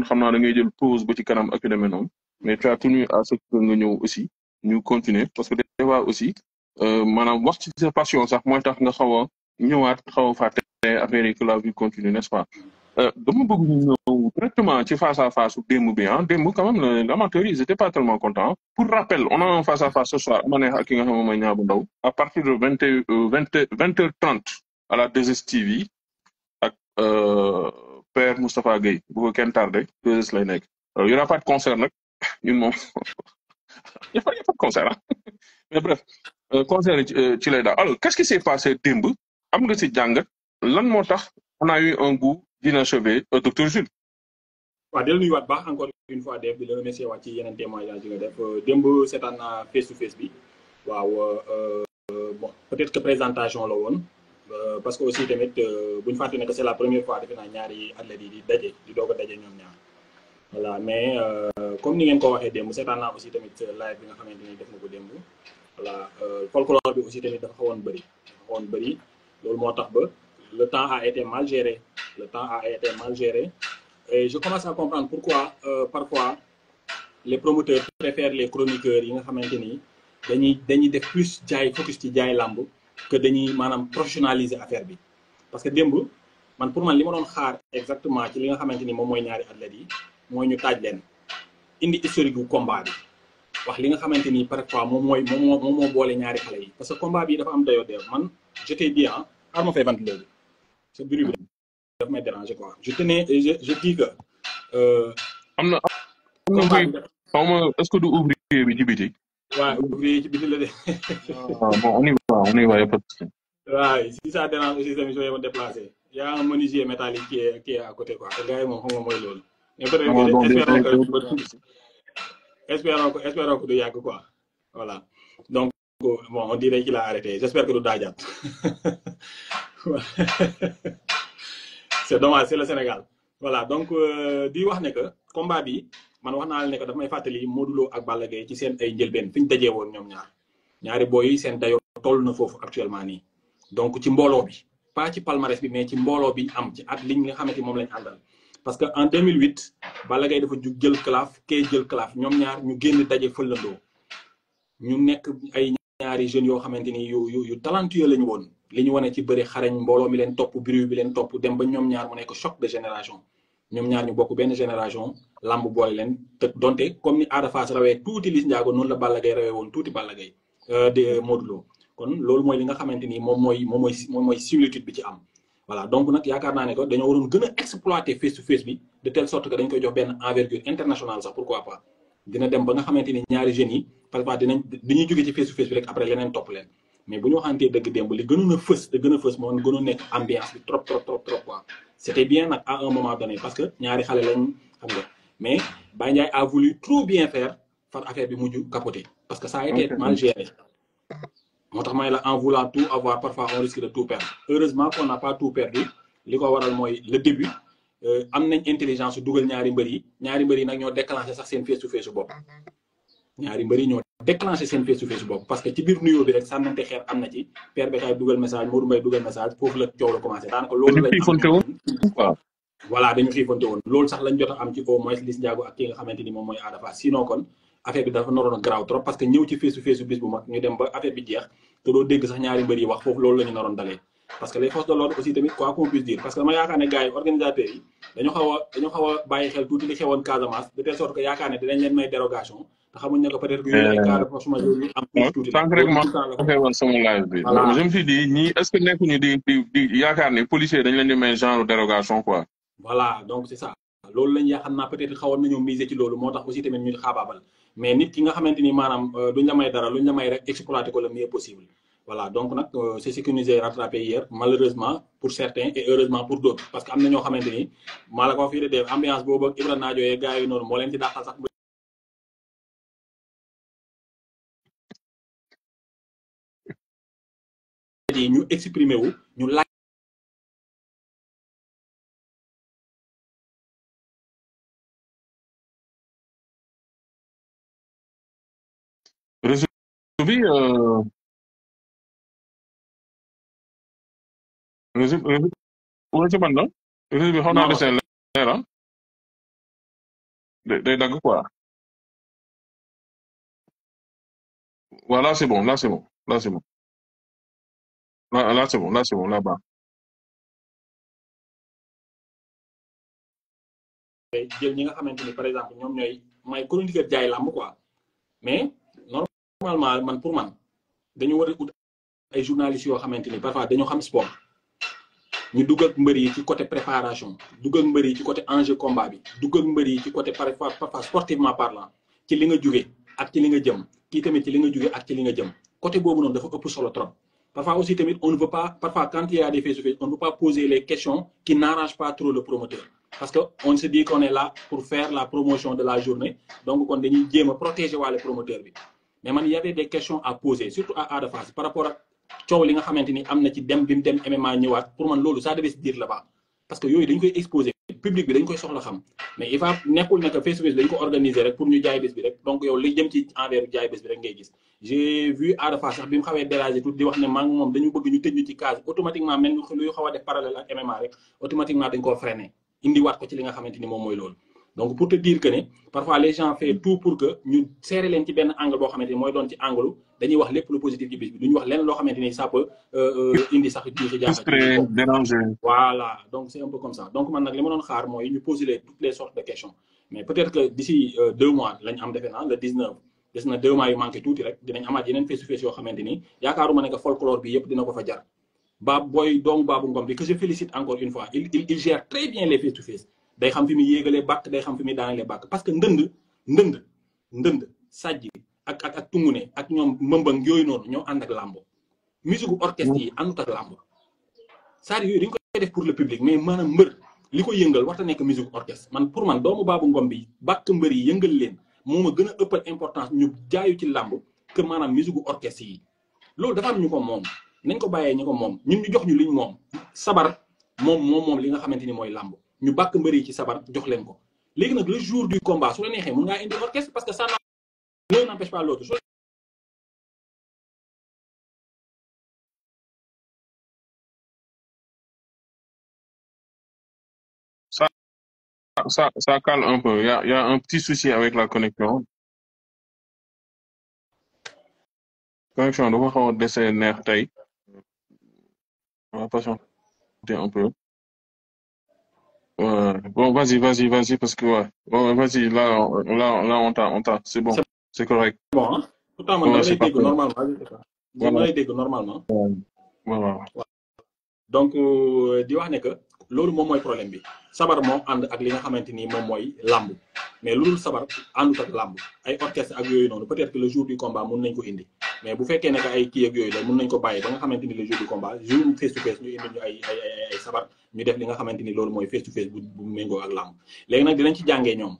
kon xam naa da ngay jël pause ba ci kanam ak yu demee noonu mais tu as tenu à ce que nga ñëw aussi ñu continuer parce que des fois aussi maanaam wax ci sa passion sax mooy tax nga xaw a ñëwaat xaw a fàtte affaire yi que la vie continue n'est-ce pas dama bëgg ñu ñëw directement ci face à face démb bi ah démb quand même l'amateur ils étaient pas tellement contents pour rappel on a un face à face ce soir ma neex ak ki nga xam ne mooy Niang bu Ndaw à partir de 20h30 à la 2STV ak Père Moustapha Gueye bu ko kenn tardé 2S lay nekk y aura pas de concert nag ñun moom y a pas de concert ah mais bref concert ci lay daal alors qu'est-ce qui s'est passé démb am nga ci jàngat lan moo tax on a eu un goût d'inachevé docteur Jules. waaw di la nuyuwaat baax encore une fois def di la remercier waat ci yeneen témoignage yi nga def démb seetaan naa face to face bi waaw bon peut-être que présentation la woon parce que aussi tamit bu ñu fàtte ne que c'est la première fois defe naa ñaari athlètes yi di daje di doog a daje ñoom ñaar voilà mais comme ni ngeen ko waxee démb seetaan naa aussi tamit live bi nga xamante ni def na ko démb voilà folklore bi aussi tamit dafa xawoon bëri loolu moo tax ba le temps a été mal géré et je commence à comprendre pourquoi parfois les promoteurs préfèrent les chroniqueurs yi nga xamante ni dañuy def plus jaay focus ci jaay làmb que dañuy maanaam professionnaliser affaire bi parce que démb man pour man li ma doon xaar exactement ci li nga xamante ni moom mooy ñaari athlètes yi mooy ñu taaj leen indi historique gu combat bi wax li nga xamante ni parfois moom moo boole ñaari xale yi parce que combat bi dafa am dayoo deew man je t'ai dit ah xaar ma fay vent léegi ce bruit bi daf may déranger quoi je dis que am na xaw ma est-ce que du ouvrier bi ci biti waaw ouvrier ci biti la de bon on y va y a pas de souci waaw si ça dérange aussi tamit soo yema déplacé y a un menuisier métallique qui est à côté quoi te gars yi moom xam nga mooy loolu mais peut-être espérons que du yàgg quoi voilà donc bon on dirait qu'il a arrêté j'espère que du daajaat c'est dommage c'est le Sénégal voilà donc di wax ne que combat bi man wax naa la ne que daf may fàttali Modou Lo ak Balla Gaye ci seen ay njëlbeen fi ñu dajee woon ñoom ñaari boy yi seen dayoo toll na foofu actuellement nii donc ci mbooloo bi pas ci palmarès bi mais ci mbooloo bi am ci at liñ nga xamante moom lañ àndal parce que en 2008 Balla Gaye dafa jug jël claf kee jël claf ñoom ñaar ñu génn daje fëlandoo ñu nekk ay ñaari jeunes yoo xamante ni yu talentueux lañu woon li ñu wane ci bëri xarañ mbooloo mi leen topp bruit bi leen topp dem ba ñoom ñaar mu nekk choc de génération ñoom ñaar ñu bokk benn génération lamb boole leen te donte comme ni Ada Fass rawee tuuti Liss Ndiago noonu la Balla Gaye rawee woon tuuti Balla Gaye de Modou Lo kon loolu mooy li nga xamante ni moom mooy similitude bi ci am voilà donc nag yaakaar naa ne que dañoo waroon gën a exploiter face to face bi de telle sorte que dañ koy jox benn envergure internationale sax pourquoi pas dina dem ba nga xamante ni ñaari jeunes yi parfois dañuy jóge ci face to face bi rek après leneen topp leen mais bu ñu waxantee dëgg démb li gënoon a fës moo gënoon nekk ambiance bi trop quoi c'était bien nag à un moment donné parce que ñaari xale lañ xam nga mais Baye Ndiaye a voulu trop bien faire far affaire bi mujj capoter parce que ça a été mal géré moo tax may la en voulant tout avoir parfois on risque de tout perdre heureusement qu'on n'a pas tout perdu li ko waral mooy le début am nañ intelligence su dugal ñaari mbër yi nag ñoo déclenché sax seen face to face bopp ñaari mbër yi ñoo déclenché seen face to face bopp parce que ci biir nuyoo bi rek sànnante xeer am na ci Père Bécaye dugal message Modou Mbaye dugal message foofu la coow la commencé daanaka loolu lañ voilà dañu xiifante woon loolu sax lañ jot a am ci au moins Liss Ndiago ak ki nga xamante ni moom mooy Ada Fass sinon kon affaire bi dafa naroon a garaaw trop parce que ñëw ci face to face bis bu mag ñu dem ba affaire bi jeex te doo dégg sax ñaari mbër yi wax foofu loolu la ñu naroon dalee parce que les forces de l'ordre aussi tamit quoi qu'on puisse dire parce que dama yaakaar ne gars yi organisateurs yi dañu xaw a bàyyi xel tuuti li xewoon Casamance de telle sorte que yaakaar ne dinañ leen may dérogation te xamuñ ne ko peut-être que yooyu ay cas de force majeure yi am tuuti sànq rek ma waxee woon sama live bi je me suis dit ñii est-ce que nekkuñu di yaakaar ne policiers dañ leen di may genre dérogation quoi voilà donc c'est ça loolu lañ yaa xam naa peut-être xawoon nañoo miser ci loolu moo tax aussi tamit ñu xaabaabal mais nit ki nga xamante ni maanaam duñ la may dara luñ la may rek exploiter ko le mieux possible voilà donc nag c'est ce qui nous est rattrapé hier malheureusement pour certains et heureusement pour d'autres parce que am na ñoo xamante ni maa la ko fii de def ambiance boobu ak Ibra Naajo yee gars yi noonu moo leen ci dàqal sax yi ñu exprimer wu ñu laaj réseau bi réseau bi xaw naa desee leer day dagg quoi. Voilà, c'est bon, là c'est bon, là c'est bon, là c'est bon, là c'est bon, là bas. jël ñi nga xamante ni par exemple ñoom ñooy may chroniqueur jaay làmb quoi mais normalement man pour man dañu war a ut ay journalistes yoo xamante ni parfois dañoo xam sport ñu dugg ak mbër yi ci côté préparation dugg ak mbër yi ci côté enjeu combat bi dugg ak mbër yi ci côté parfois sportivement parlant ci li nga jóge ak ci li nga jëm kii tamit ci li nga jóge ak ci li nga jëm côté boobu noonu dafa ëpp solo trop. Parfois aussi tamit on ne veut pas parfois quand il y a des face-to-face on ne veut pas poser les questions qui n'arrangent pas trop le promoteur parce que on se dit qu'on est là pour faire la promotion de la journée donc kon dañuy jéem a protéger waale promoteur bi mais man y avait des questions à poser surtout à Ada Fass par rapport ak coow li nga xamante ni am na ci dem bi mu dem MMA ñëwaat pour man loolu ça devait se dire là-bas parce que yooyu dañ koy exposer public bi dañ koy soxla xam mais il va nekkul nekk face-to-face dañ ko organiser rek pour ñu jaay bés bi rek donc yow li jëm ci envers jaay bés bi rek ngay gis j'ai vu Ada Fass sax bi mu xawee déranger tout di wax ne maa ngi moom dañu bëgg ñu tëj ñu ci case automatiquement même luy xaw a def parallèle ak MMA rek automatiquement dañ koo freiner indiwaat ko ci li nga xamante ni moom mooy loolu donc pour te dire que ne parfois les gens fait tout pour que ñu serrer leen ci benn angle boo xamante ni mooy doon ci angle dañuy wax lépp lu positif ci bis bi duñu wax lenn loo xamante ni ça peut indi sax ci jaaxal déranger. voilà donc c'est un peu comme ça donc man nag li ma doon xaar mooy ñu poser toutes les sortes de questions mais peut-être que d'ici 2 mois lañ am defe naa le 19 des na 2 mois yu manqué tuuti rek dinañ amaat yeneen face-to-face yoo xamante ni yaakaaruma ne que folklore bi yëpp dina ko fa jar booy doomu Babou Ngom bi que je félicite encore une fois il gère très bien les face-to-face day xam fi muy yéegalee bàkk day xam fi muy daanelee bàkk parce que ndënd sàjj ak tungune ak ñoom mbëmbëng yooyu noonu ñoo ànd ak làmbo musique orchestre yi àndut ak làmbo c'est-à-dire yooyu dañ koy def pour le public mais maanaam mbër li ko yëngal warta nekk musique orchestre man pour man doomu Babou Ngom bi bàkk mbër yi yëngal leen moo ma gën a ëppal importance ñu jaayu ci làmb que maanaam musique orchestre yi loolu dafa am ñu ko moom nañ ko bàyyee ñu ko moom ñun ñu jox ñu liñ moom sabar moom li nga xamante ni mooy làmb ñu bàkk mbër yi ci sabar jox leen ko léegi nag le jour du combat su la neexee mun ngaa indi orchestre parce que ça l'un n'empêche pas l'autre Ça calme un peu. Il y a un petit souci avec la connexion. Connexion dafa xaw a dese neex tey. On va patienter un peu. Bon, vas-y, parce que ouais. Bon, vas-y, là, on t'a, c'est bon, c'est correct. Bon, hein? Pourtant, man dama lay dégg normalement. Dama lay dégg normalement. Voilà. Donc, di wax ne que loolu moom mooy problème bi sabar moo ànd ak li nga xamante ni moom mooy làmb mais lu dul sabar àndut ak làmb ay orchestre ak yooyu noonu peut-être que le jour du combat mun nañ ko indi mais bu fekkee ne que ay kii ak yooyu la mun nañ ko bàyyi ba nga xamante ni le jour du combat jour face to face ñu indi ñu ay sabar ñu def li nga xamante ni loolu mooy face to face bu méngoo ak làmb léegi nag dinañ ci jàngee ñoom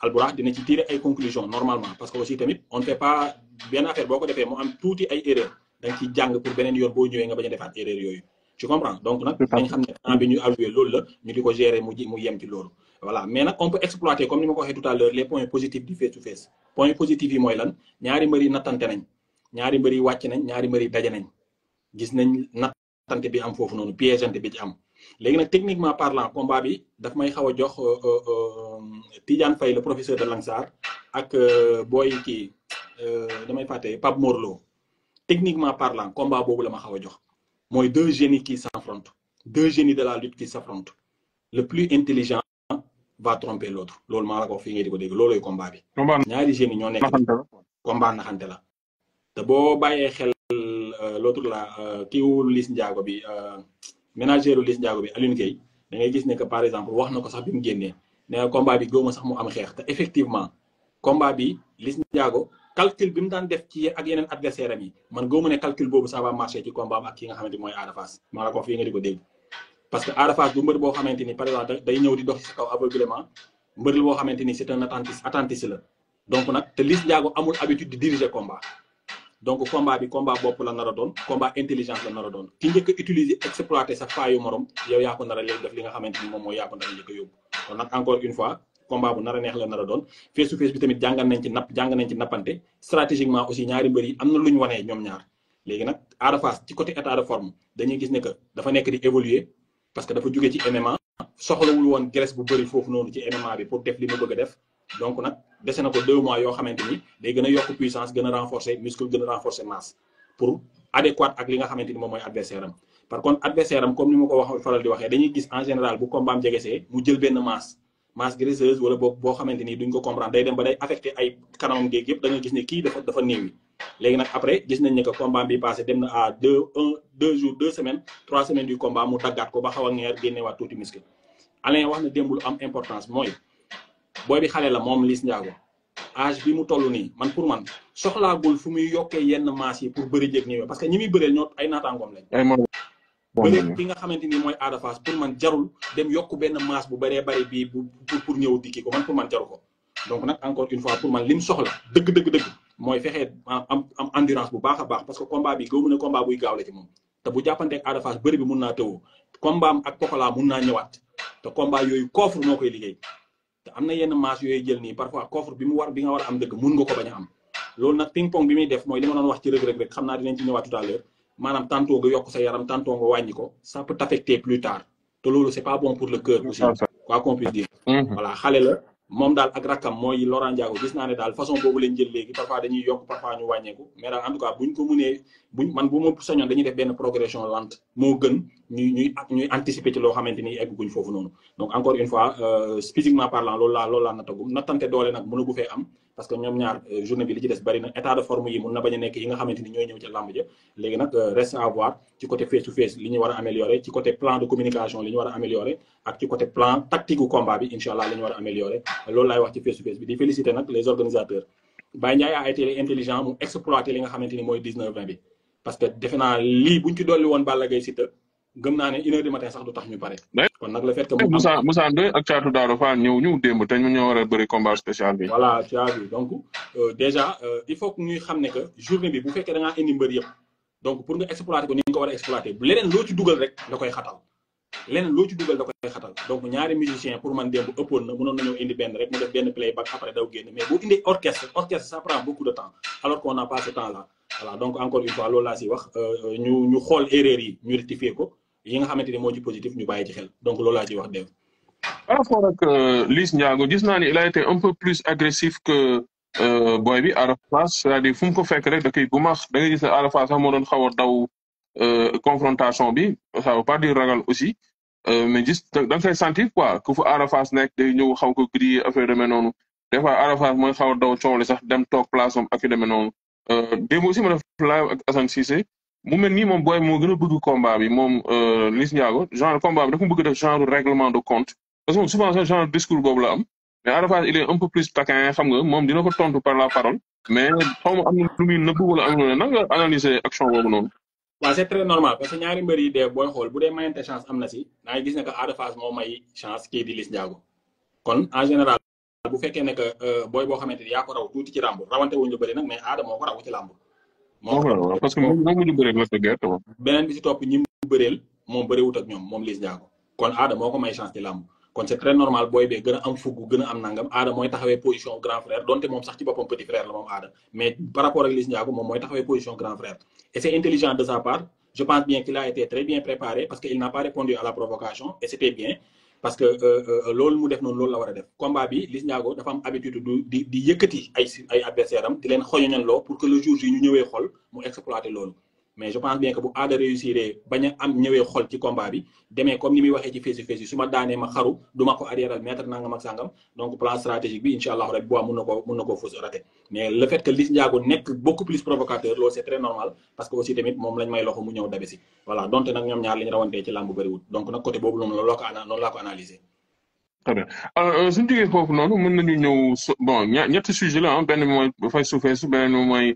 Albourakh dina ci tirer ay conclusions normalement parce que aussi tamit on ne fait pas benn affaire boo ko defee mu am tuuti ay erreur da nga ciy jàng pour beneen yoon boo ñëwee nga bañ a defaat erreur yooyu tu comprends donc nag dañ xam ne temps bi ñu alloué loolu la ñu di ko gérer mu yem ci loolu voilà mais nag on peut exploiter comme ni ma ko waxee tout à l'heure les points positifs du face to face points positifs yi mooy lan ñaari mbër yi nattante nañ ñaari mbër yi wàcc nañ ñaari mbër yi daje nañ gis nañ nattante bi am foofu noonu piégeante bi ci am léegi nag techniquement parlant combat bi daf may xaw a jox Tidiane Faye le professeur de Langsar ak booy kii damay fàtte Pape Morlo techniquement parlant combat boobu la ma xaw a jox mooy 2 génies qui s'affrontent 2 génies de la lutte qui s'affrontent le plus intelligent va tromper l'autre loolu maa la ko wax fii ngay di ko dégg loolooy combat bi ñaari génies ñoo nekk combat naxante la te boo bàyyee xel l'autre la kiiwu Liss Ndiago bi ménagère Liss Ndiago bi Alioune Gueye da ngay gis ne que par exemple wax na ko sax bi mu génnee ne combat bi góoma sax mu am xeex te effectivement combat bi Liss Ndiago calcul bi mu daan def ci ak yeneen adversaire am yi man góoma ne calcul boobu ça va marcher ci combat am ak ki nga xamante mooy Ada Fass maa la ko fii nga di ko dégg parce que Ada Fass du mbër boo xamante ni par exemple day ñëw di dox ci kaw aveuglement mbër la boo xamante ni c'est un attentiste la donc nag te Liss Ndiago amul habitude di diriger combat donc combat bi combat bopp la nar a doon combat intelligence la nar a doon ki njëkk a utiliser exploiter sa faayu morom yow yaa ko nar a léegi def li nga xamante ni moom mooy yaa ko nar a njëkk a yóbbu kon nag encore une fois combat bu nar a neex la nar a doon face to face bi tamit jàng nañ ci nappante stratégiquement aussi ñaari mbër yi am na lu ñu wanee ñoom ñaar léegi nag Ada Fass ci côté état de forme dañuy gis ne que dafa nekk di évoluer parce que dafa jóge ci MMA soxlawul woon graisse bu bëri foofu noonu ci MMA bi pour def li mu bëgg a def donc nag dese na ko 2 mois yoo xamante ni day gën a yokk puissance gën a renforcer muscle gën a renforcer masse pour adéquat ak li nga xamante ni moom mooy adversaire am. par contre adversaire am comme ni ma ko wax faral di waxee dañuy gis en général bu combat am jegesee mu jël benn masse graisseuse wala boo xamante ni duñ ko comprendre day dem ba day affecté ay kanamam géeg yëpp da nga gis ne kii dafa néewi. léegi nag après gis nañ ne que combat bi passé dem na à 2 jours 2 semaines 3 semaines du combat mu daggaat ko ba xaw a ngeer génneewaat tuuti muscle. Alain wax na démb lu am importance mooy booy bi xale la moom Liss Ndiago âge bi mu toll nii man pour man soxlaagul fu muy yokkee yenn masse yi pour bëri jéeg ñëwee parce que ñi muy bëreel ñoo ay naataangoom lañ. bëri ki nga xamante ni mooy Ada Fass pour man jarul dem yokk benn masse bu bëree bëri bii pour ñëw dikki ko man pour man jaru ko. donc nag encore une fois pour man lim soxla dëgg mooy fexee am endurance bu baax a baax parce que combat bi gëw mu ne combat buy gaaw la ci moom te bu jàppanteeg Ada Fass bëri bi mun naa tëwoo combat am ak Pokola mun naa ñëwaat te combat yooyu coffre moo koy liggéey te am na yenn masse yooyu jël nii parfois coffre bi nga war a am dëgg mun nga ko bañ a am loolu nag ping pong bi muy def mooy li ma doon wax ci rëg-rëg rek xam naa dinañ ci ñëwaat tout à l'heure maanaam tantôt nga yokk sa yaram tantôt nga wàññi ko ça peut t'affecter plus tard te loolu c'est pas bon pour le cœur aussi quoi qu'on puisse dire voilà xale la moom daal ak rakkam mooy Laurent Ndiago gis naa ne daal façon boobu leen jël léegi parfois dañuy yokk parfois ñu wàññeeku mais daal en tout cas buñ ko mënee man bu ma sañoon dañuy def benn progression lente moo gën ñuy anticiper ci loo xamante ni egguñ foofu noonu donc encore une fois physiquement parlant loolu laa nattagum nattante doole nag mënagu fee am parce que ñoom ñaar journée bi li ci des bari na état de forme yi mun na bañ a nekk yi nga xamante ni ñooy ñëw ci làmb ja léegi nag reste à voir ci côté face to face li ñu war a améliorer ci côté plan de communication li ñu war a améliorer ak ci côté plan tactique u combat bi incha allah li ñu war a améliorer loolu laay wax ci face to face bi di féliciter nag les organisateurs Baye Ndiaye a été intelligent mu exploiter li nga xamante ni mooy 19-20 bi parce que defe naa lii buñ ci dolli woon Balla Gaye Siteu gëm naa ne 1h du matin sax du tax ñu pare. kon nag le fait que Moussa Ndoye ak Thiatou Daouda Fall ñëw ñu démb te ñu ñoo war a bëri combat spécial bi. voilà tu as vu donc déjà il faut que ñuy xam ne que journée bi bu fekkee da ngaa indi mbër yëpp donc pour nga exploiter ko ni nga ko war a exploiter leneen loo ci dugal rek da koy xatal donc ñaari musicien pour man démb ëppoon na mënoon nañoo indi benn rek mu def benn playback après daw génn mais bu indi orchestre ça prend beaucoup de temps alors qu'on n'a pas ce temps là voilà donc encore une fois loolu laa si wax ñu xool erreur yi ñu rectifier ko yi nga xamante ni moo ci positif ñu bàyyi ci xel donc loolu laa ci wax dégg par rapport ak Liss Ndiago gis naa ni il a été un peu plus agressif que boy bi Ada Fass c'est-à-dire fu mu ko fekk rek da koy bu maax da ngay gis ne Ada Fass sax moo doon xaw a daw confrontation bi ça veut pas dire ragal aussi mais gis da nga koy sentir quoi que fu Ada Fass nekk day ñëw xaw ko griller affaire demee noonu des fois Ada Fass mooy xaw a daw coow li sax dem toog place am ak yu demee noonu démb aussi ma def live ak Assane Cissé mu mel nii moom booy moo gën a bëgg combat bi moom Liss Ndiago genre combat bi dafa bëgg def genre règlement de compte parce que moom souvent sax genre discours boobu la am mais Ada Fass il est un peu plus taquin xam nga moom dina ko tontu par la parole mais xaw ma am na lu muy nëbb wala am na nan nga analyser action boobu noonu. waaw c'est très normal parce que ñaari mbër yi dee booy xool bu dee mayante chance am na si da ngay gis ne que Ada Fass moo may chance kii di Liss Ndiago kon en général bu fekkee ne que booy boo xamante ni yaa ko raw tuuti ci làmb rawante wuñ lu bëri nag mais Ada moo ko raw ci làmb. moo ko raw parce que moom moo mujj bëreeg la sa gerte moom. beneen bi si topp ñi mu bëreel moom bëriwut ak ñoom moom Liss Ndiago kon Ada moo ko may chance ci làmb kon c'est très normal booy bee gën a am fugg gën a am nangam Ada mooy taxawee position grand frère donte moom sax ci boppam petit frère la moom Ada mais par rapport ak Liss Ndiago moom mooy taxawee position grand frère et c'est intelligent de sa part. Je pense bien qu'il a été très bien préparé parce qu'il n'a pas répondu à la provocation et c'était bien parce que loolu mu def noonu loolu la war a def combat bi Liss Ndiago dafa am habitude di yëkkati ay adversaire am di leen xoñoñanloo pour que le jour yi ñu ñëwee xol mu exploiter loolu mais je pense bien que bu Ada réussir bañ a am ñëwee xol ci combat bi demee comme ni muy waxee ci face to face yi su ma daanee ma xaru du ma ko arrièreal mettre nangam ak sangam donc plan stratégique bi incha allah rek bu mun na koo fausse raté mais le fait que Liss Ndiago nekk beaucoup plus provocateur loolu c'est très normal parce que aussi tamit moom lañ may loxo mu ñëw dabe si voilà donte nag ñoom ñaar li ñu rawantee ci làmb bëriwul donc nag côté boobu noonu laa ko analyser. très bien alors suñu jógee foofu noonu mën nañu ñëw bon ñetti sujet la benn bi mooy face to face beneen bi mooy